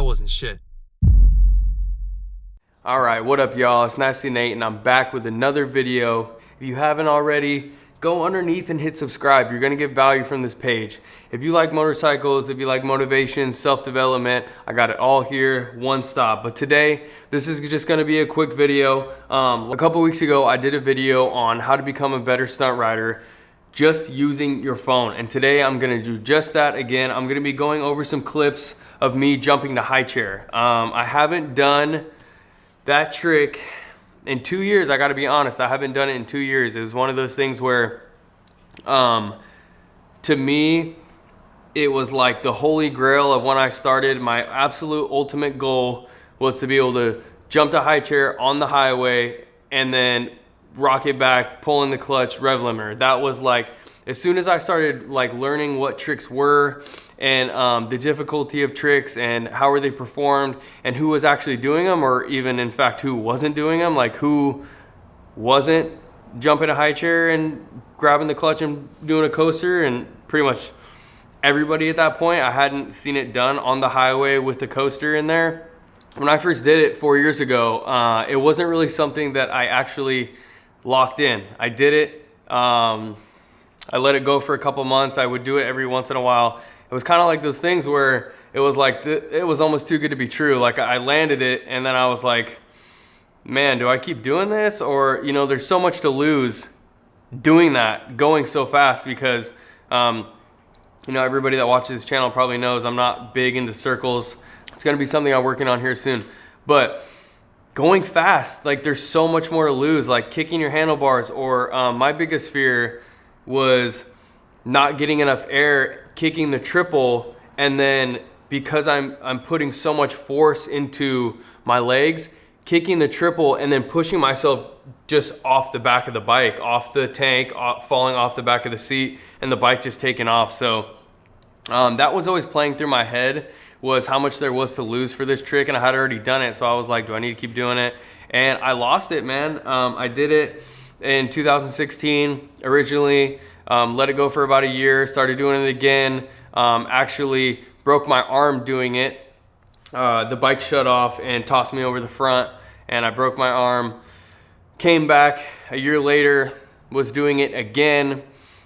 wasn't shit. Alright, what up y'all? It's Nasty Nate and I'm back with another video. If you haven't already, go underneath and hit subscribe. You're gonna get value from this page. If you like motorcycles, if you like motivation, self-development, I got it all here, one stop. But today, this is just gonna be a quick video. A couple weeks ago, I did a video on how to become a better stunt rider just using your phone. And today I'm gonna do just that again. I'm gonna be going over some clips of me jumping to high chair. I haven't done that trick in 2 years. I gotta be honest, I haven't done it in 2 years. It was one of those things where, to me, it was like the holy grail of when I started. My absolute ultimate goal was to be able to jump to high chair on the highway and then rock it back, pulling the clutch, rev limiter. That was like, as soon as I started like learning what tricks were and the difficulty of tricks and how were they performed and who was actually doing them, or even in fact who wasn't doing them, like who wasn't jumping a high chair and grabbing the clutch and doing a coaster, and pretty much everybody at that point. I hadn't seen it done on the highway with the coaster in there. When I first did it 4 years ago, it wasn't really something that I actually locked in. I did it, I let it go for a couple months. I would do it every once in a while. It was kind of like those things where it was like, it was almost too good to be true. Like I landed it and then I was like, man, do I keep doing this? Or, you know, there's so much to lose doing that, going so fast, because, you know, everybody that watches this channel probably knows I'm not big into circles. It's gonna be something I'm working on here soon. But going fast, like there's so much more to lose, like kicking your handlebars, or my biggest fear was not getting enough air, kicking the triple, and then because I'm putting so much force into my legs, kicking the triple and then pushing myself just off the back of the bike, off the tank, falling off the back of the seat, and the bike just taking off. So that was always playing through my head, was how much there was to lose for this trick, and I had already done it. So I was like, do I need to keep doing it? And I lost it, man. I did it in 2016 originally, let it go for about a year, started doing it again, actually broke my arm doing it. The bike shut off and tossed me over the front and I broke my arm. Came back a year later, was doing it again.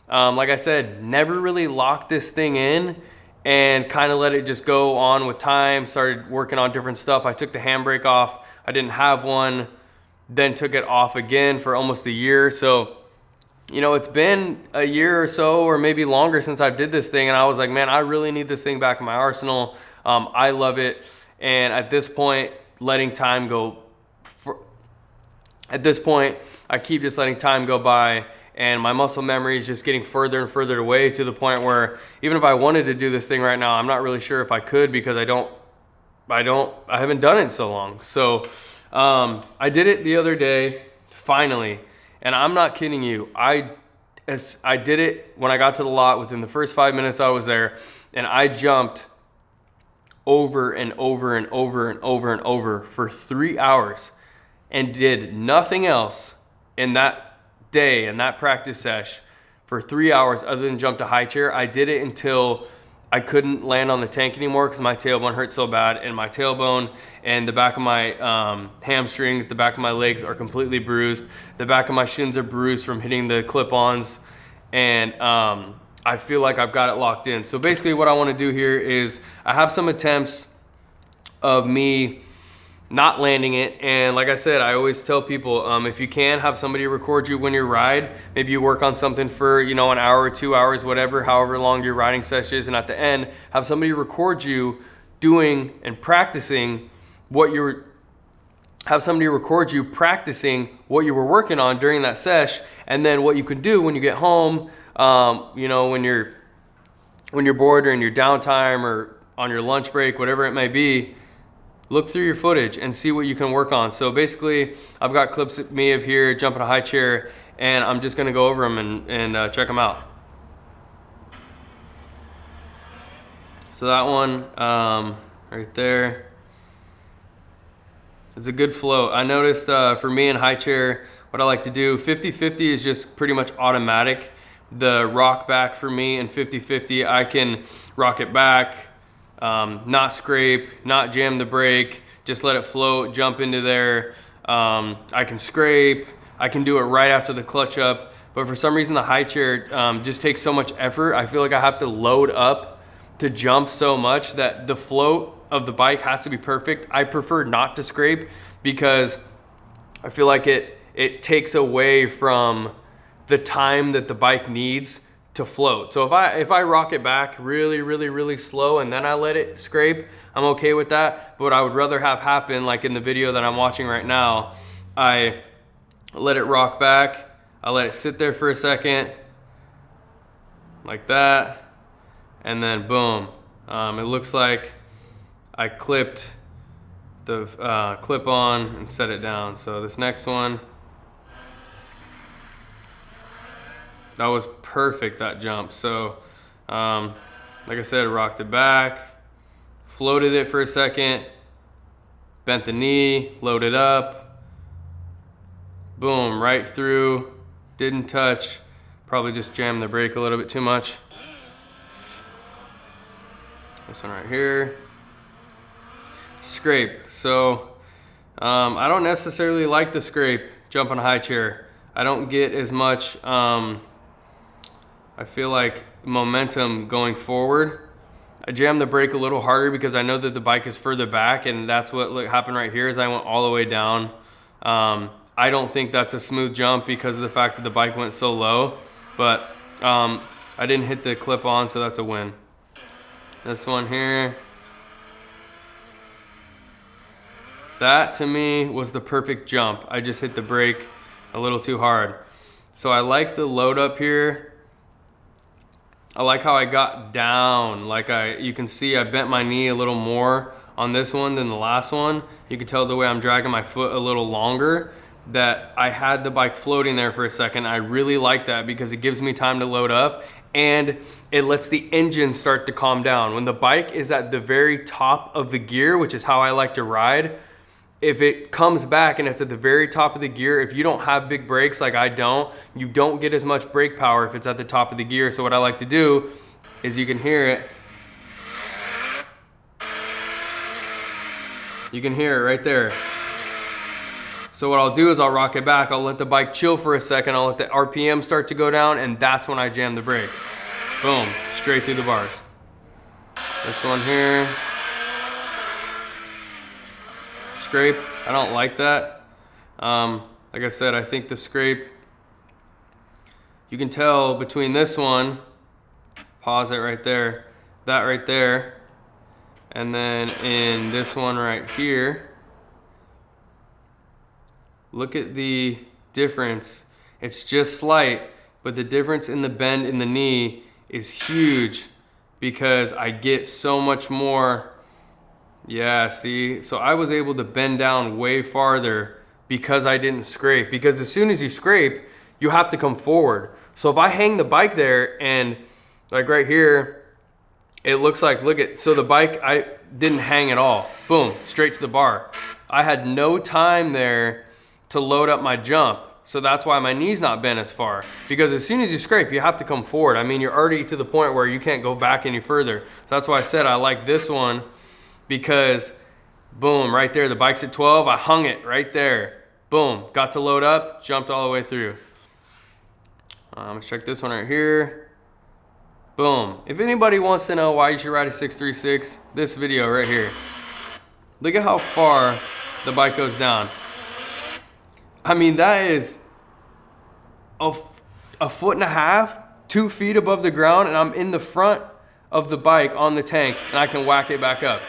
Like I said, never really locked this thing in and kind of let it just go on with time, started working on different stuff. I took the handbrake off, I didn't have one, then took it off again for almost a year. So, you know, it's been a year or so, or maybe longer, since I did this thing, and I was like, man, I really need this thing back in my arsenal. I love it, and at this point, letting time go. At this point, I keep just letting time go by, and my muscle memory is just getting further and further away, to the point where even if I wanted to do this thing right now, I'm not really sure if I could, because I haven't done it in so long. So I did it the other day, finally, and I'm not kidding you. I did it when I got to the lot. Within the first 5 minutes I was there, and I jumped over and over and over and over and over for 3 hours and did nothing else in that day, in that practice sesh, for 3 hours other than jump to high chair. I did it until I couldn't land on the tank anymore because my tailbone hurt so bad, and my tailbone and the back of my hamstrings, the back of my legs are completely bruised. The back of my shins are bruised from hitting the clip-ons, and I feel like I've got it locked in. So basically what I want to do here is I have some attempts of me not landing it, and like I said, I always tell people, if you can, have somebody record you when you ride. Maybe you work on something for, you know, an hour or 2 hours, whatever, however long your riding session is, and at the end, have somebody record you doing and practicing what you're, have somebody record you practicing what you were working on during that sesh, and then what you can do when you get home, you know, when you're bored or in your downtime or on your lunch break, whatever it may be, look through your footage and see what you can work on. So basically, I've got clips of me of here jumping a high chair, and I'm just gonna go over them and check them out. So that one right there is a good float. I noticed for me in high chair, what I like to do, 50-50 is just pretty much automatic. The rock back for me in 50-50, I can rock it back, not scrape, not jam the brake, just let it float, jump into there. I can scrape, I can do it right after the clutch up, but for some reason the high chair just takes so much effort. I feel like I have to load up to jump so much that the float of the bike has to be perfect. I prefer not to scrape because I feel like it takes away from the time that the bike needs to float. So if I rock it back really slow and then I let it scrape, I'm okay with that. But what I would rather have happen, like in the video that I'm watching right now, I let it rock back, I let it sit there for a second, like that, and then boom. It looks like I clipped the clip on and set it down. So this next one, that was perfect, that jump. So like I said, rocked it back, floated it for a second, bent the knee, loaded up, boom, right through, didn't touch, probably just jammed the brake a little bit too much. This one right here, scrape. So I don't necessarily like the scrape jump on a high chair. I don't get as much, I feel like, momentum going forward. I jammed the brake a little harder because I know that the bike is further back, and that's what happened right here is I went all the way down. I don't think that's a smooth jump because of the fact that the bike went so low, but I didn't hit the clip on, so that's a win. This one here, that to me was the perfect jump. I just hit the brake a little too hard. So I like the load up here. I like how I got down. Like you can see I bent my knee a little more on this one than the last one. You can tell the way I'm dragging my foot a little longer that I had the bike floating there for a second. I really like that because it gives me time to load up and it lets the engine start to calm down. When the bike is at the very top of the gear, which is how I like to ride, if it comes back and it's at the very top of the gear, if you don't have big brakes like I don't, you don't get as much brake power if it's at the top of the gear. So what I like to do is, you can hear it. You can hear it right there. So what I'll do is I'll rock it back, I'll let the bike chill for a second, I'll let the RPM start to go down, and that's when I jam the brake. Boom, straight through the bars. This one here. Scrape, I don't like that. Like I said, I think the scrape, you can tell between this one, pause it right there, that right there, and then in this one right here, look at the difference. It's just slight, but the difference in the bend in the knee is huge because I get so much more. Yeah, see, so I was able to bend down way farther because I didn't scrape. Because as soon as you scrape, you have to come forward. So if I hang the bike there and like right here, it looks like, so the bike, I didn't hang at all. Boom, straight to the bar. I had no time there to load up my jump. So that's why my knee's not bent as far. Because as soon as you scrape, you have to come forward. I mean, you're already to the point where you can't go back any further. So that's why I said I like this one, because boom, right there, the bike's at 12, I hung it right there. Boom, got to load up, jumped all the way through. Let's check this one right here. Boom. If anybody wants to know why you should ride a 636, this video right here. Look at how far the bike goes down. I mean, that is a 1.5 feet, 2 feet above the ground, and I'm in the front of the bike on the tank, and I can whack it back up.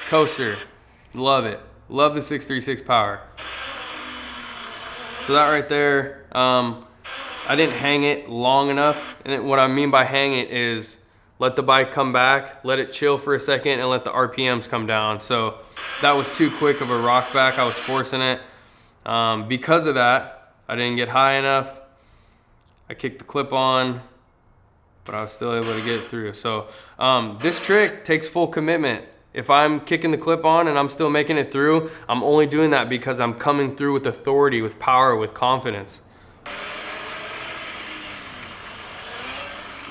Coaster, love it. Love the 636 power. So that right there, I didn't hang it long enough. And what I mean by hang it is let the bike come back, let it chill for a second, and let the RPMs come down. So that was too quick of a rock back. I was forcing it. Because of that, I didn't get high enough. I kicked the clip on, but I was still able to get it through. So this trick takes full commitment. If I'm kicking the clip on and I'm still making it through, I'm only doing that because I'm coming through with authority, with power, with confidence.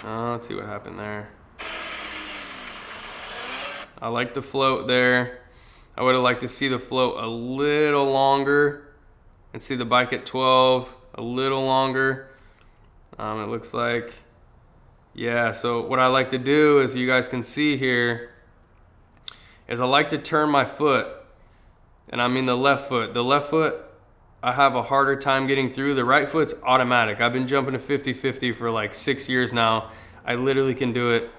Let's see what happened there. I like the float there. I would have liked to see the float a little longer and see the bike at 12 a little longer. It looks like, yeah, so what I like to do, as you guys can see here, is I like to turn my foot, and I mean the left foot. The left foot, I have a harder time getting through. The right foot's automatic. I've been jumping to 50-50 for like 6 years now. I literally can do it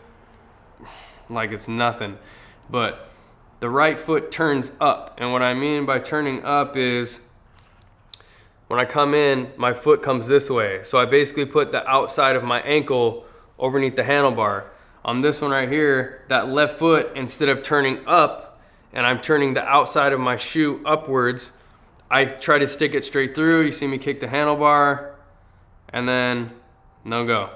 like it's nothing. But the right foot turns up, and what I mean by turning up is when I come in, my foot comes this way. So I basically put the outside of my ankle underneath the handlebar. On this one right here, that left foot, instead of turning up and I'm turning the outside of my shoe upwards, I try to stick it straight through. You see me kick the handlebar and then no go.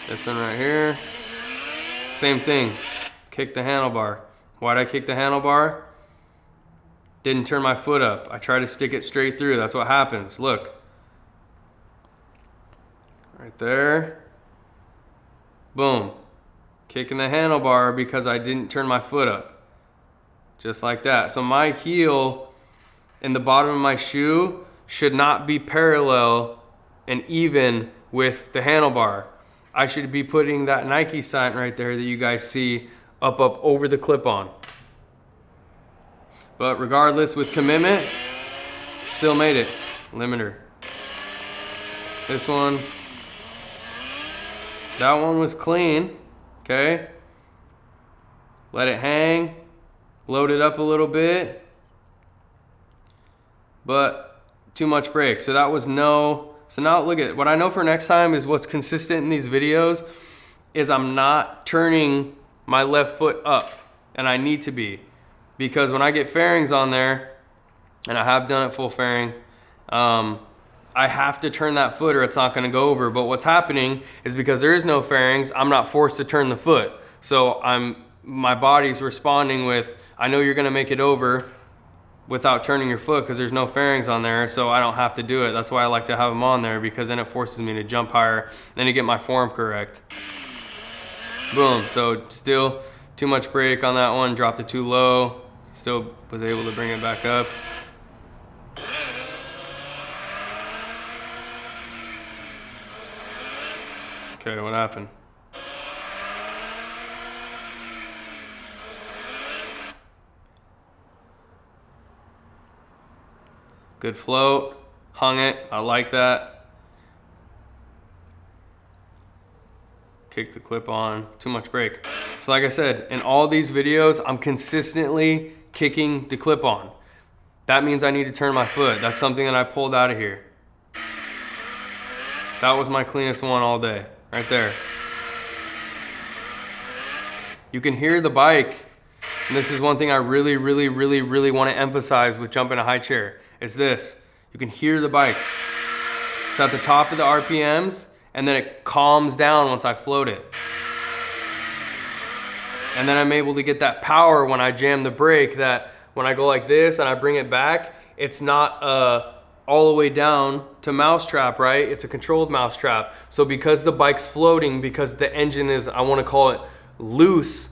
This one right here, same thing, kick the handlebar. Why'd I kick the handlebar? Didn't turn my foot up. I try to stick it straight through. That's what happens. Look. Right there. Boom. Kicking the handlebar because I didn't turn my foot up. Just like that. So my heel in the bottom of my shoe should not be parallel and even with the handlebar. I should be putting that Nike sign right there that you guys see up over the clip-on. But regardless, with commitment, still made it. Limiter. This one, that one was clean, okay? Let it hang, load it up a little bit, but too much brake. So that was no, so now look at, what I know for next time is what's consistent in these videos is I'm not turning my left foot up, and I need to be. Because when I get fairings on there, and I have done it full fairing, I have to turn that foot or it's not gonna go over. But what's happening is because there is no fairings, I'm not forced to turn the foot. So my body's responding with, I know you're gonna make it over without turning your foot because there's no fairings on there, so I don't have to do it. That's why I like to have them on there, because then it forces me to jump higher, then to get my form correct. Boom, so still too much brake on that one, dropped it too low. Still was able to bring it back up. Okay, what happened? Good float, hung it, I like that. Kick the clip on, too much brake. So like I said, in all these videos, I'm consistently kicking the clip on. That means I need to turn my foot. That's something that I pulled out of here. That was my cleanest one all day, right there. You can hear the bike, and this is one thing I really want to emphasize with jumping a high chair, is this. You can hear the bike. It's at the top of the RPMs, and then it calms down once I float it. And then I'm able to get that power when I jam the brake, that when I go like this and I bring it back, it's not all the way down to mousetrap, right? It's a controlled mousetrap. So because the bike's floating, because the engine is, I want to call it loose,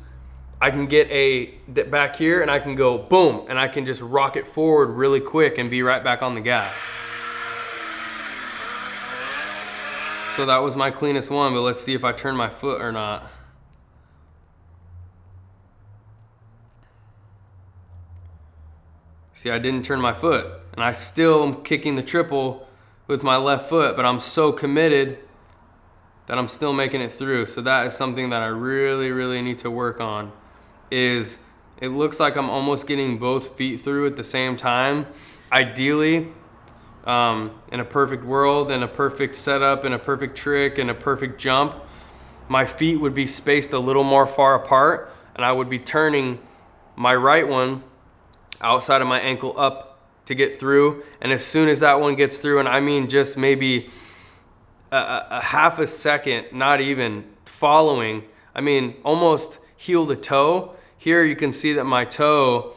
I can get back here and I can go boom, and I can just rock it forward really quick and be right back on the gas. So that was my cleanest one, but let's see if I turn my foot or not. See, I didn't turn my foot, and I still am kicking the triple with my left foot, but I'm so committed that I'm still making it through. So that is something that I really need to work on, is it looks like I'm almost getting both feet through at the same time. Ideally, in a perfect world, in a perfect setup, in a perfect trick, in a perfect jump, my feet would be spaced a little more far apart, and I would be turning my right one outside of my ankle up to get through. And as soon as that one gets through, and I mean just maybe a half a second, not even following, I mean almost heel to toe. Here you can see that my toe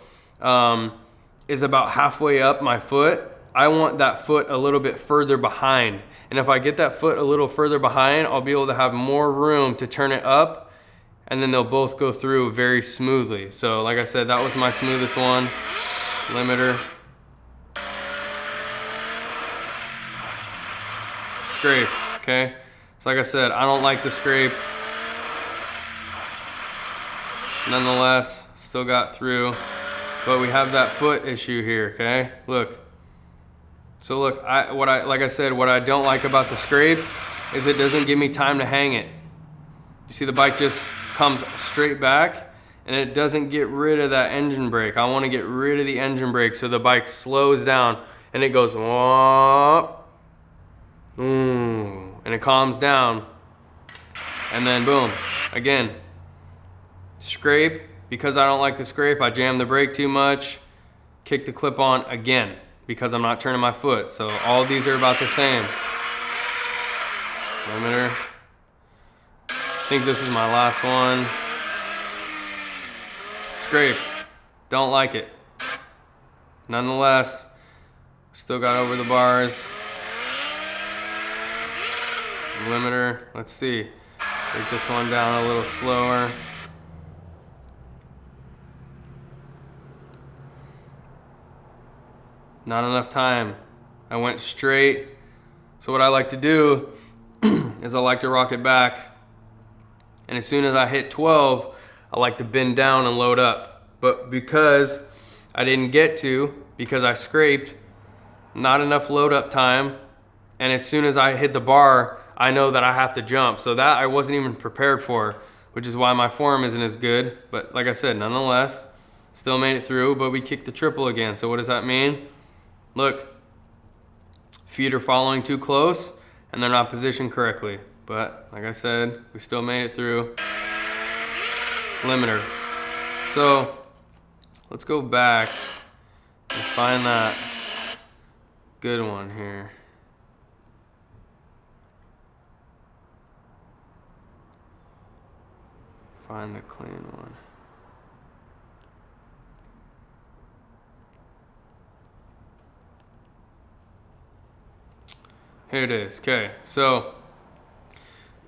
is about halfway up my foot. I want that foot a little bit further behind. And if I get that foot a little further behind, I'll be able to have more room to turn it up and then they'll both go through very smoothly. So like I said, that was my smoothest one. Limiter. Scrape, okay? So like I said, I don't like the scrape. Nonetheless, still got through. But we have that foot issue here, okay? Look. So look, like I said, what I don't like about the scrape is it doesn't give me time to hang it. You see the bike just comes straight back and it doesn't get rid of that engine brake. I want to get rid of the engine brake so the bike slows down and it goes whoop, and it calms down, and then boom, again, scrape. Because I don't like the scrape, I jam the brake too much, kick the clip on again because I'm not turning my foot. So all of these are about the same. Limiter. I think this is my last one. Scrape. Don't like it. Nonetheless, still got over the bars. Limiter. Let's see. Break this one down a little slower. Not enough time. I went straight. So what I like to do is I like to rock it back. And as soon as I hit 12, I like to bend down and load up. But because I didn't get to, because I scraped, not enough load up time. And as soon as I hit the bar, I know that I have to jump. So that I wasn't even prepared for, which is why my form isn't as good. But like I said, nonetheless, still made it through, but we kicked the triple again. So what does that mean? Look, feet are following too close and they're not positioned correctly. But like I said, we still made it through. Limiter. So let's go back and find that good one here. Find the clean one. Here it is. Okay, so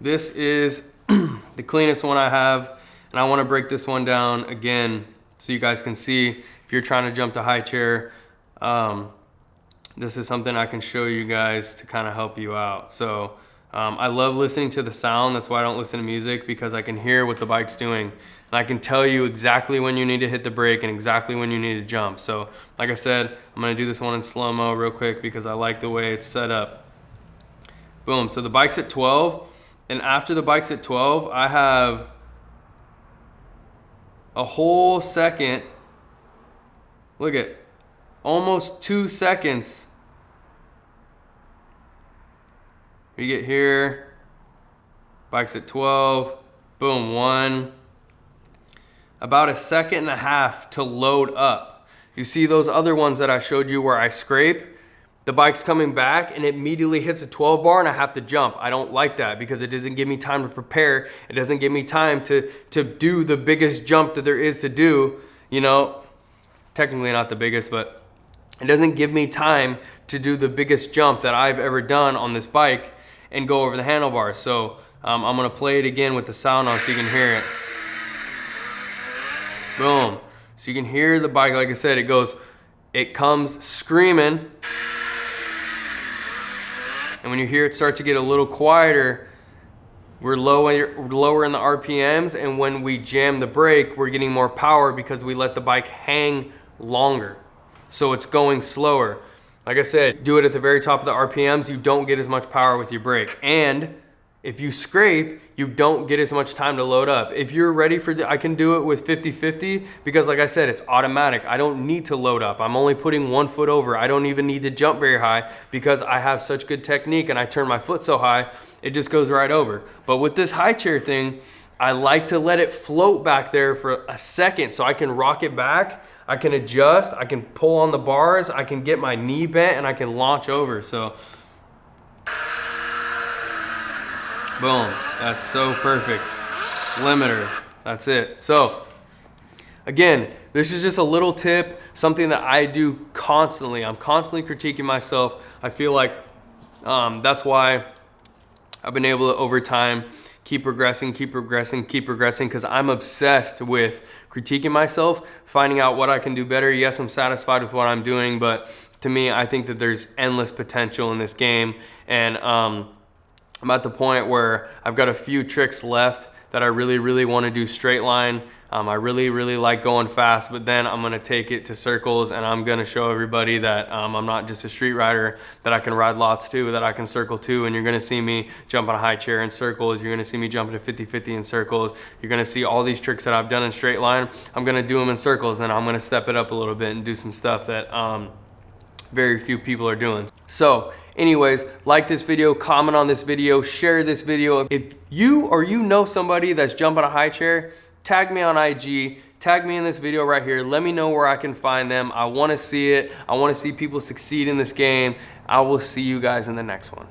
this is the cleanest one I have, and I want to break this one down again so you guys can see if you're trying to jump to high chair. This is something I can show you guys to kind of help you out. So I love listening to the sound. That's why I don't listen to music, because I can hear what the bike's doing, and I can tell you exactly when you need to hit the brake and exactly when you need to jump. So like I said, I'm going to do this one in slow-mo real quick because I like the way it's set up. Boom, so the bike's at 12, and after the bike's at 12, I have a whole second, look at, almost 2 seconds. We get here, bike's at 12, boom, 1. About a second and a half to load up. You see those other ones that I showed you where I scrape? The bike's coming back and it immediately hits a 12 bar and I have to jump. I don't like that because it doesn't give me time to prepare. It doesn't give me time to do the biggest jump that there is to do. You know, technically not the biggest, but it doesn't give me time to do the biggest jump that I've ever done on this bike and go over the handlebars. So I'm gonna play it again with the sound on so you can hear it. Boom. So you can hear the bike, like I said, it comes screaming. And when you hear it start to get a little quieter, we're lower in the RPMs, and when we jam the brake, we're getting more power because we let the bike hang longer. So it's going slower. Like I said, do it at the very top of the RPMs, you don't get as much power with your brake. And if you scrape, you don't get as much time to load up. If you're ready for I can do it with 50-50 because like I said, it's automatic. I don't need to load up. I'm only putting 1 foot over. I don't even need to jump very high because I have such good technique and I turn my foot so high, it just goes right over. But with this high chair thing, I like to let it float back there for a second so I can rock it back. I can adjust, I can pull on the bars, I can get my knee bent and I can launch over. So boom, that's so perfect. Limiter, that's it. So again, this is just a little tip, something that I do constantly. I'm constantly critiquing myself. I feel like that's why I've been able to over time keep progressing, keep progressing, keep progressing, because I'm obsessed with critiquing myself, finding out what I can do better. Yes, I'm satisfied with what I'm doing, but to me, I think that there's endless potential in this game. And I'm at the point where I've got a few tricks left that I really want to do straight line. I really like going fast, but then I'm gonna take it to circles, and I'm gonna show everybody that I'm not just a street rider, that I can ride lots too, that I can circle too. And you're gonna see me jump on a high chair in circles. You're gonna see me jumping to 50-50 in circles. You're gonna see all these tricks that I've done in straight line. I'm gonna do them in circles, and I'm gonna step it up a little bit and do some stuff that very few people are doing. So anyways, like this video, comment on this video, share this video. If you or you know somebody that's jumping a high chair, tag me on IG, tag me in this video right here. Let me know where I can find them. I wanna see it. I wanna see people succeed in this game. I will see you guys in the next one.